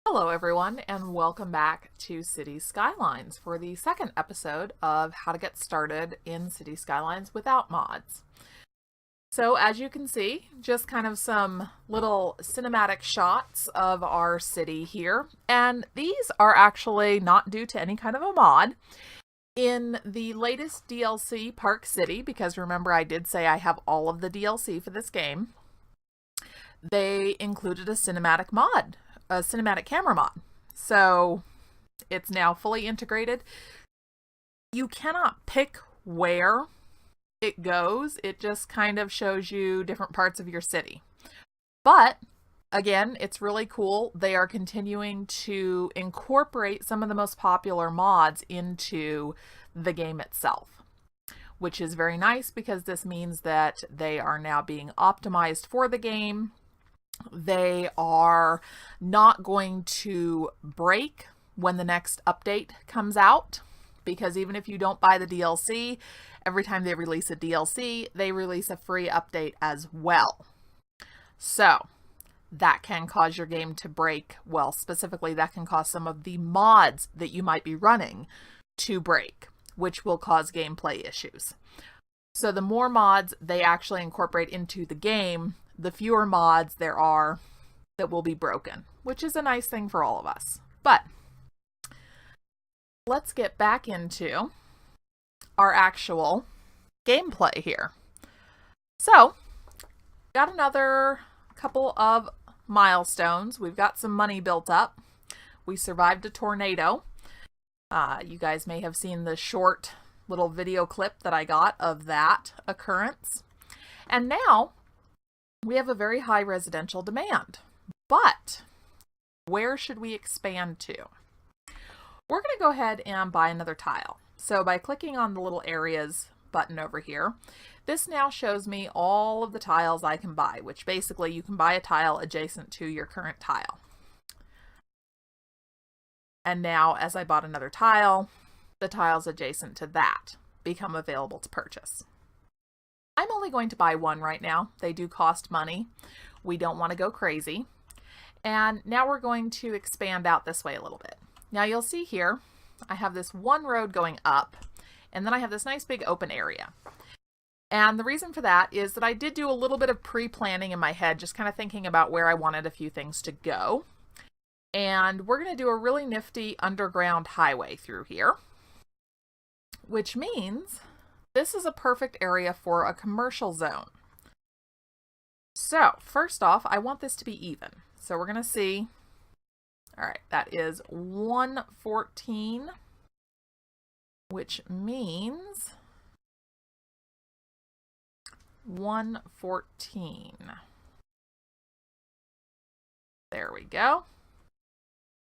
Hello everyone and welcome back to City Skylines for the second episode of how to get started in City Skylines without mods. So as you can see, just kind of some little cinematic shots of our city here, and these are actually not due to any kind of a mod. In the latest DLC, Park City, because remember I did say I have all of the DLC for this game, they included a cinematic mod, a cinematic camera mod. So it's now fully integrated. You cannot pick where it goes. It just kind of shows you different parts of your city. But again, it's really cool. They are continuing to incorporate some of the most popular mods into the game itself, which is very nice because this means that they are now being optimized for the game. They are not going to break when the next update comes out, because even if you don't buy the DLC, every time they release a DLC, they release a free update as well. So that can cause your game to break. Well, specifically, that can cause some of the mods that you might be running to break, which will cause gameplay issues. So the more mods they actually incorporate into the game, the fewer mods there are that will be broken, which is a nice thing for all of us. But let's get back into our actual gameplay here. So, got another couple of milestones. We've got some money built up. We survived a tornado. You guys may have seen the short little video clip that I got of that occurrence. And now we have a very high residential demand. But where should we expand to? We're going to go ahead and buy another tile. So by clicking on the little areas button over here, this now shows me all of the tiles I can buy, which basically you can buy a tile adjacent to your current tile. And now as I bought another tile, the tiles adjacent to that become available to purchase. I'm only going to buy one right now. They do cost money. We don't want to go crazy. And now we're going to expand out this way a little bit. Now you'll see here, I have this one road going up, and then I have this nice big open area. And the reason for that is that I did do a little bit of pre-planning in my head, just kind of thinking about where I wanted a few things to go. And we're going to do a really nifty underground highway through here, which means this is a perfect area for a commercial zone. So first off, I want this to be even. So we're going to see, all right, that is 114, which means 114. There we go.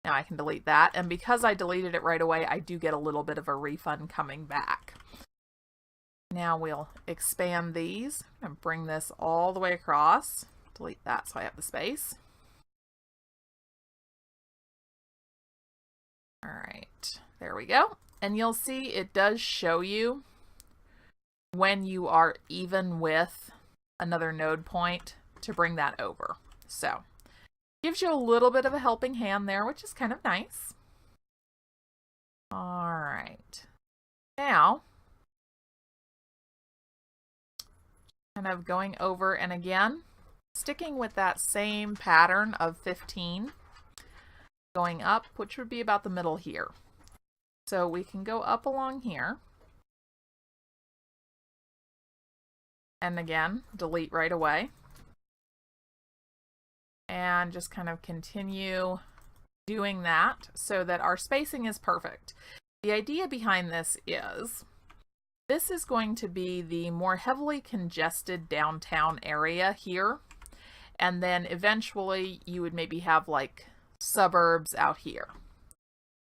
Now I can delete that. And because I deleted it right away, I do get a little bit of a refund coming back. Now we'll expand these and bring this all the way across. Delete that so I have the space. All right, there we go. And you'll see it does show you when you are even with another node point to bring that over. So gives you a little bit of a helping hand there, which is kind of nice. All right, now kind of going over and again sticking with that same pattern of 15 going up, which would be about the middle here. So we can go up along here and again delete right away and just kind of continue doing that so that our spacing is perfect. The idea behind this is going to be the more heavily congested downtown area here, and then eventually you would maybe have like suburbs out here.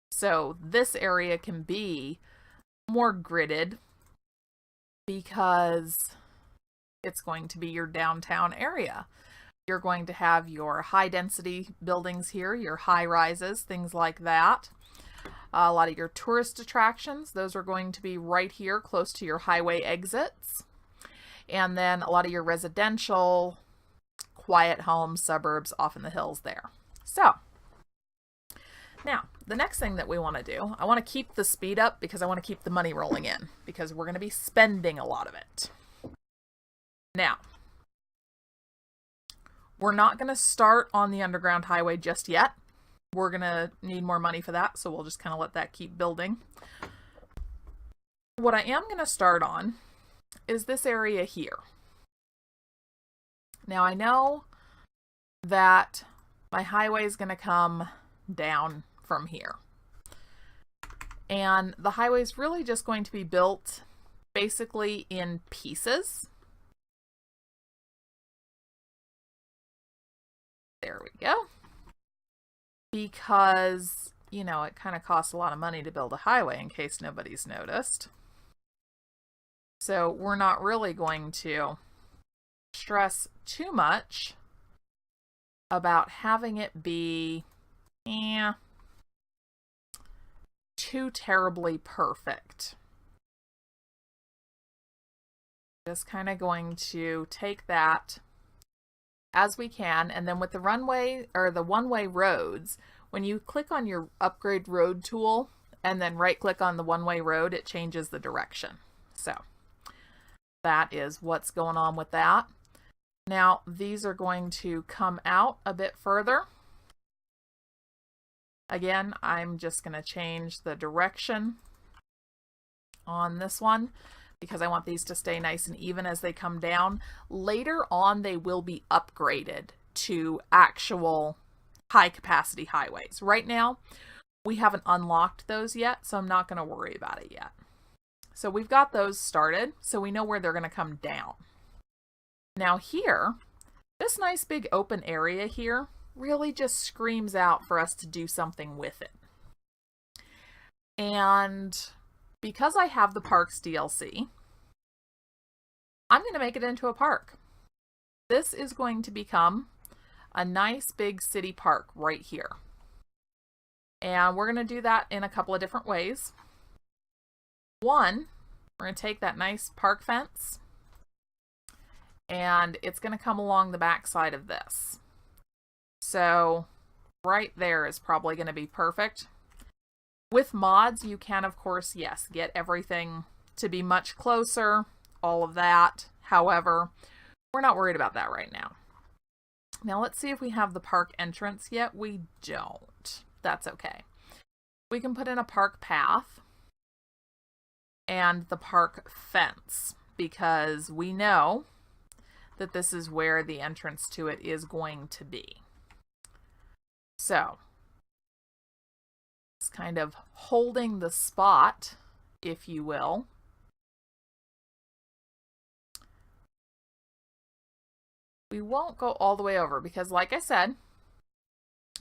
So this area can be more gridded because it's going to be your downtown area. You're going to have your high density buildings here, your high rises, things like that. A lot of your tourist attractions, those are going to be right here close to your highway exits. And then a lot of your residential, quiet homes, suburbs off in the hills there. So Now, the next thing that we want to do, I want to keep the speed up because I want to keep the money rolling in because we're going to be spending a lot of it. Now, we're not going to start on the underground highway just yet. We're going to need more money for that, so we'll just kind of let that keep building. What I am going to start on is this area here. Now, I know that my highway is going to come down from here. And the highway is really just going to be built basically in pieces. There we go. Because, you know, it kind of costs a lot of money to build a highway in case nobody's noticed. So we're not really going to stress too much about having it be too terribly perfect. Just kind of going to take that as we can, and then with the runway or the one-way roads, when you click on your upgrade road tool and then right click on the one-way road, it changes the direction. So that is what's going on with that. Now these are going to come out a bit further. Again, I'm just going to change the direction on this one because I want these to stay nice and even as they come down. Later on, they will be upgraded to actual high-capacity highways. Right now, we haven't unlocked those yet, so I'm not going to worry about it yet. So we've got those started, so we know where they're going to come down. Now here, this nice big open area here really just screams out for us to do something with it. And because I have the Parks DLC, I'm going to make it into a park. This is going to become a nice big city park right here. And we're going to do that in a couple of different ways. One, we're going to take that nice park fence and it's going to come along the back side of this. So right there is probably going to be perfect. With mods, you can, of course, yes, get everything to be much closer, all of that. However, we're not worried about that right now. Now let's see if we have the park entrance yet. We don't. That's okay. We can put in a park path and the park fence because we know that this is where the entrance to it is going to be. So it's kind of holding the spot, if you will. We won't go all the way over because, like I said,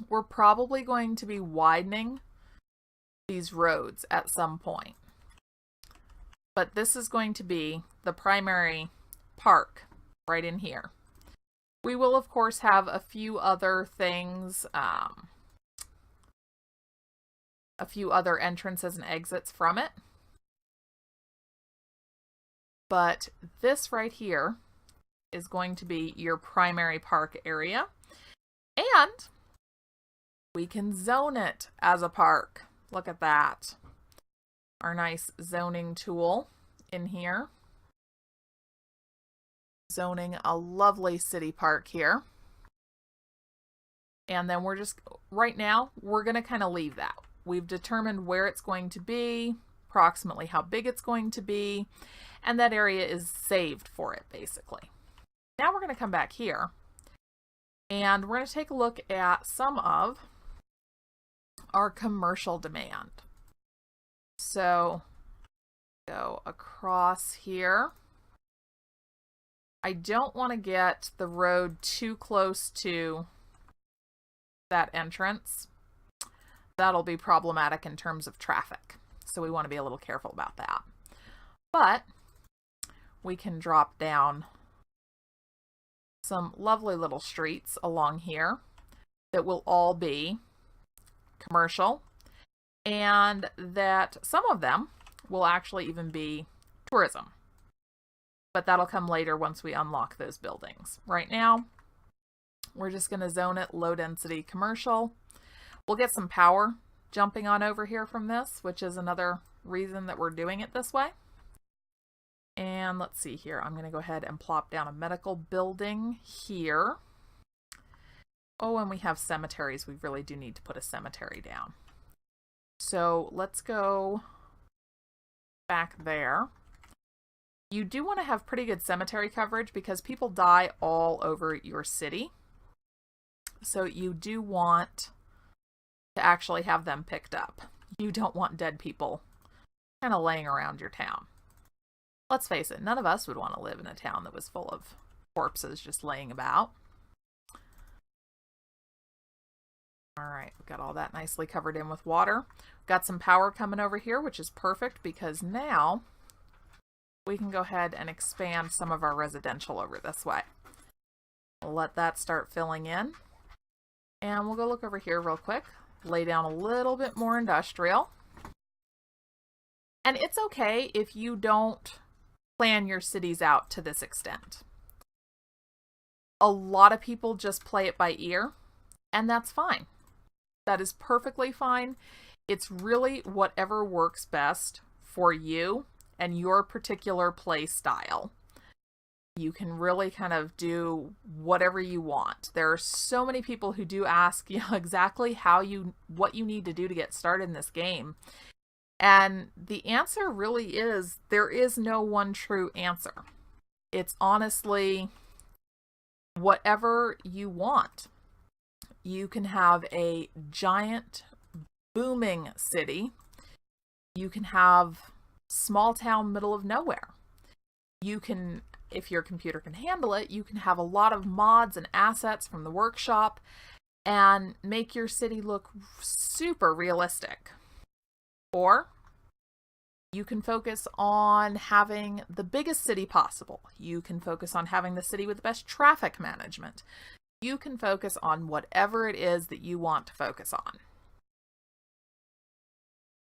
we're probably going to be widening these roads at some point. But this is going to be the primary park right in here. We will, of course, have a few other things, a few other entrances and exits from it. But this right here is going to be your primary park area. And we can zone it as a park. Look at that. Our nice zoning tool in here. Zoning a lovely city park here. And then we're just, right now, we're going to kind of leave that. We've determined where it's going to be, approximately how big it's going to be, and that area is saved for it, basically. Now we're going to come back here, and we're going to take a look at some of our commercial demand. So, go across here. I don't want to get the road too close to that entrance. That'll be problematic in terms of traffic. So we want to be a little careful about that. But we can drop down some lovely little streets along here that will all be commercial, and that some of them will actually even be tourism. But that'll come later once we unlock those buildings. Right now, we're just going to zone it low density commercial. We'll get some power jumping on over here from this, which is another reason that we're doing it this way. And let's see here. I'm going to go ahead and plop down a medical building here. Oh, and we have cemeteries. We really do need to put a cemetery down. So let's go back there. You do want to have pretty good cemetery coverage because people die all over your city. So you do want to actually have them picked up. You don't want dead people kind of laying around your town. Let's face it, none of us would want to live in a town that was full of corpses just laying about. All right, we've got all that nicely covered in with water. Got some power coming over here, which is perfect because now we can go ahead and expand some of our residential over this way. We'll let that start filling in. And we'll go look over here real quick. Lay down a little bit more industrial. And it's okay if you don't plan your cities out to this extent. A lot of people just play it by ear, and that's fine. That is perfectly fine. It's really whatever works best for you and your particular play style. You can really kind of do whatever you want. There are so many people who do ask, exactly what you need to do to get started in this game. And the answer really is, there is no one true answer. It's honestly whatever you want. You can have a giant booming city. You can have small town middle of nowhere. You can, if your computer can handle it, you can have a lot of mods and assets from the workshop and make your city look super realistic. Or you can focus on having the biggest city possible. You can focus on having the city with the best traffic management. You can focus on whatever it is that you want to focus on.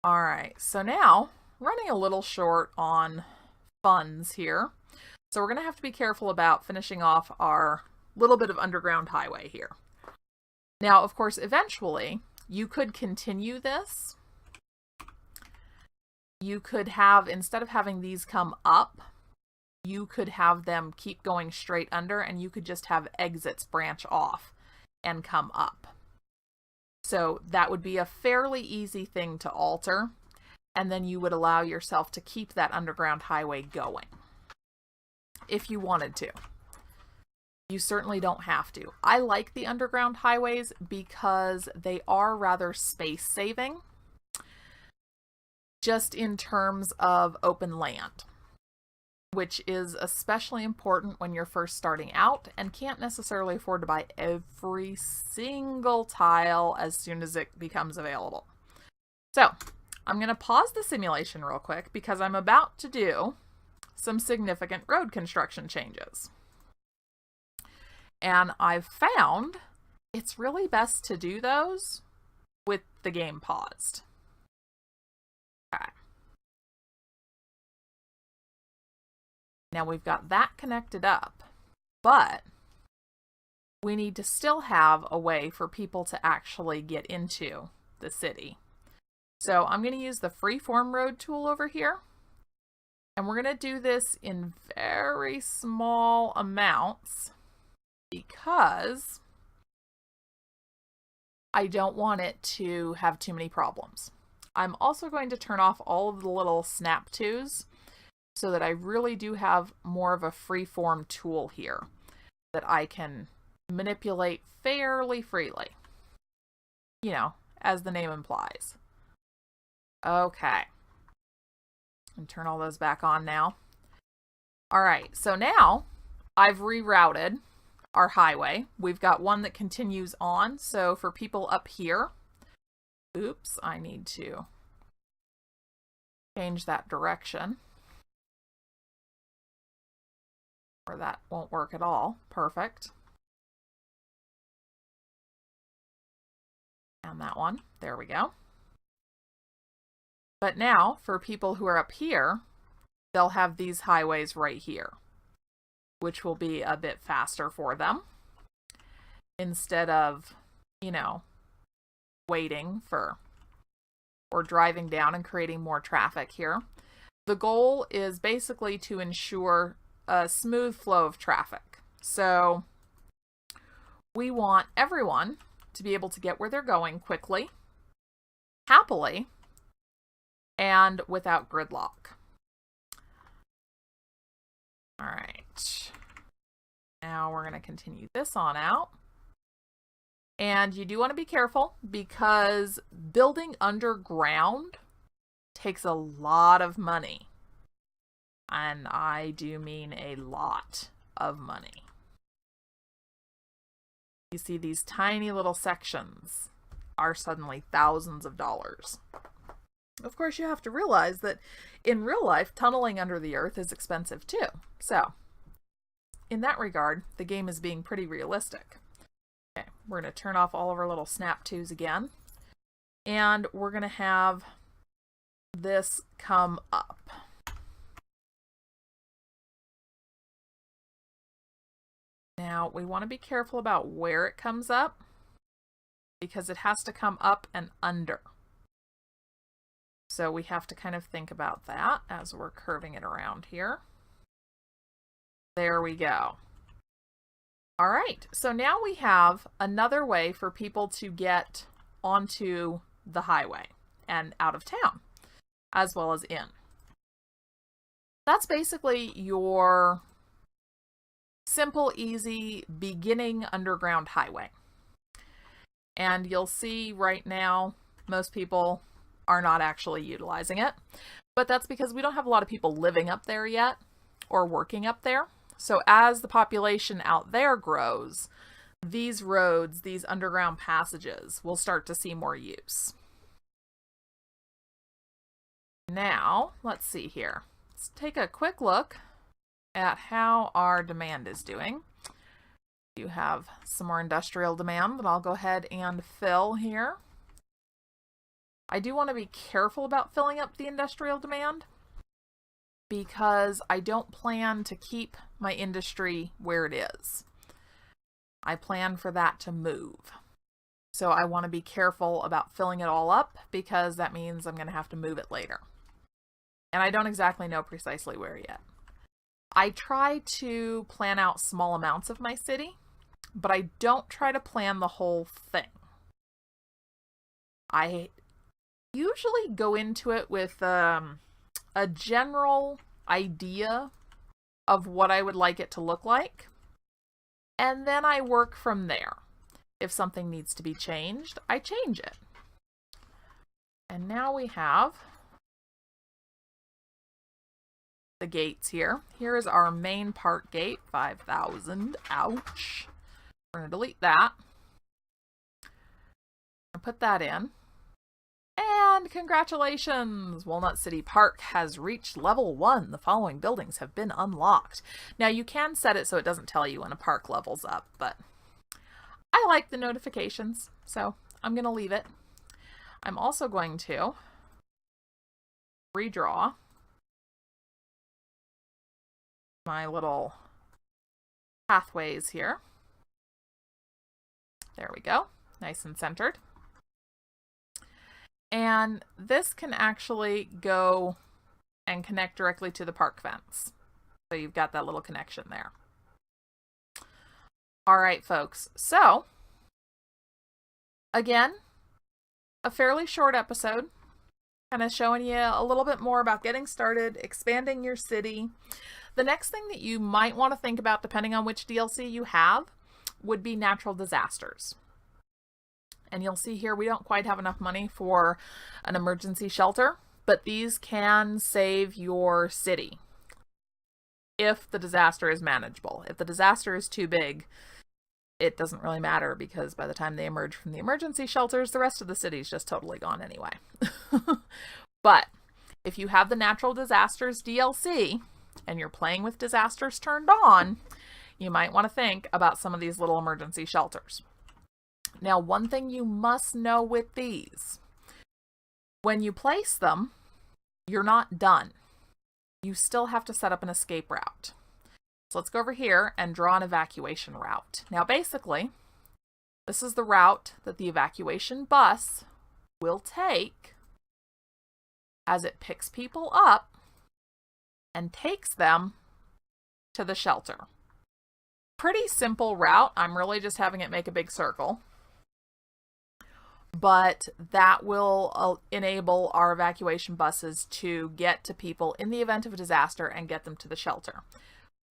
All right, so now running a little short on funds here. So we're going to have to be careful about finishing off our little bit of underground highway here. Now, of course, eventually you could continue this. You could have, instead of having these come up, you could have them keep going straight under, and you could just have exits branch off and come up. So that would be a fairly easy thing to alter, and then you would allow yourself to keep that underground highway going if you wanted to. You certainly don't have to. I like the underground highways because they are rather space saving, just in terms of open land, which is especially important when you're first starting out and can't necessarily afford to buy every single tile as soon as it becomes available. So I'm going to pause the simulation real quick because I'm about to do some significant road construction changes. And I've found it's really best to do those with the game paused. Okay. Now we've got that connected up, but we need to still have a way for people to actually get into the city. So I'm going to use the freeform road tool over here, and we're going to do this in very small amounts because I don't want it to have too many problems. I'm also going to turn off all of the little snap twos so that I really do have more of a freeform tool here that I can manipulate fairly freely, as the name implies. Okay. And turn all those back on now. All right, so now I've rerouted our highway. We've got one that continues on. So for people up here, oops, I need to change that direction, or that won't work at all. Perfect. And that one, there we go. But now for people who are up here, they'll have these highways right here, which will be a bit faster for them instead of, waiting for or driving down and creating more traffic here. The goal is basically to ensure a smooth flow of traffic. So we want everyone to be able to get where they're going quickly, happily, and without gridlock. All right. Now we're going to continue this on out. And you do want to be careful because building underground takes a lot of money. And I do mean a lot of money. You see these tiny little sections are suddenly thousands of dollars. Of course, you have to realize that in real life, tunneling under the earth is expensive too. So, in that regard, the game is being pretty realistic. Okay, we're going to turn off all of our little snap twos again. And we're going to have this come up. Now, we want to be careful about where it comes up because it has to come up and under. So we have to kind of think about that as we're curving it around here. There we go. All right, so now we have another way for people to get onto the highway and out of town, as well as in. That's basically your simple, easy, beginning underground highway. And you'll see right now, most people are not actually utilizing it, but that's because we don't have a lot of people living up there yet or working up there. So as the population out there grows, these roads, these underground passages, will start to see more use. Now, let's see here. Let's take a quick look at how our demand is doing. You have some more industrial demand that I'll go ahead and fill here. I do want to be careful about filling up the industrial demand because I don't plan to keep my industry where it is. I plan for that to move. So I want to be careful about filling it all up because that means I'm going to have to move it later. And I don't exactly know precisely where yet. I try to plan out small amounts of my city, but I don't try to plan the whole thing. I usually go into it with a general idea of what I would like it to look like, and then I work from there. If something needs to be changed, I change it. And now we have the gates here. Here is our main park gate, 5,000. Ouch. We're going to delete that. And put that in. And congratulations! Walnut City Park has reached level 1. The following buildings have been unlocked. Now you can set it so it doesn't tell you when a park levels up, but I like the notifications, so I'm going to leave it. I'm also going to redraw my little pathways here. There we go. Nice and centered. And this can actually go and connect directly to the park fence. So you've got that little connection there. All right, folks. So, again, a fairly short episode, kind of showing you a little bit more about getting started, expanding your city. The next thing that you might want to think about, depending on which DLC you have, would be natural disasters. And you'll see here we don't quite have enough money for an emergency shelter, but these can save your city if the disaster is manageable. If the disaster is too big, it doesn't really matter because by the time they emerge from the emergency shelters, the rest of the city is just totally gone anyway. But if you have the natural disasters DLC and you're playing with disasters turned on, you might want to think about some of these little emergency shelters. Now, one thing you must know with these, when you place them, you're not done. You still have to set up an escape route. So let's go over here and draw an evacuation route. Now, basically, this is the route that the evacuation bus will take as it picks people up and takes them to the shelter. Pretty simple route. I'm really just having it make a big circle. But that will enable our evacuation buses to get to people in the event of a disaster and get them to the shelter.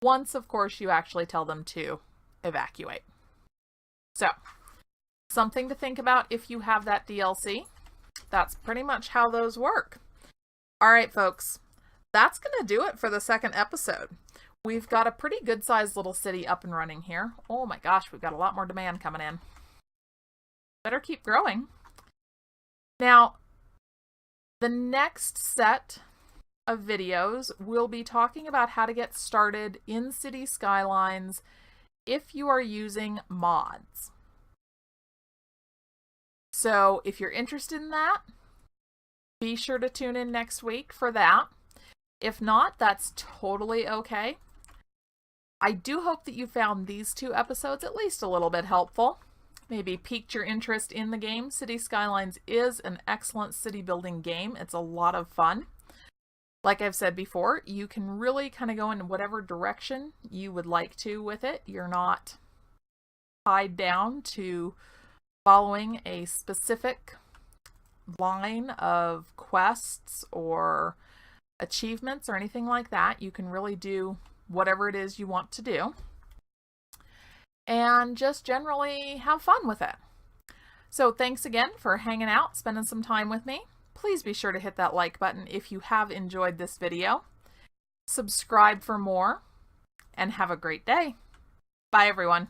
Once, of course, you actually tell them to evacuate. So, something to think about if you have that DLC. That's pretty much how those work. All right, folks, that's going to do it for the second episode. We've got a pretty good-sized little city up and running here. Oh my gosh, we've got a lot more demand coming in. Better keep growing. Now, the next set of videos will be talking about how to get started in City Skylines if you are using mods. So if you're interested in that, be sure to tune in next week for that. If not, that's totally okay. I do hope that you found these 2 episodes at least a little bit helpful. Maybe piqued your interest in the game. City Skylines is an excellent city building game. It's a lot of fun. Like I've said before, you can really kind of go in whatever direction you would like to with it. You're not tied down to following a specific line of quests or achievements or anything like that. You can really do whatever it is you want to do and just generally have fun with it. So thanks again for hanging out, spending some time with me. Please be sure to hit that like button if you have enjoyed this video. Subscribe for more, and have a great day. Bye, everyone.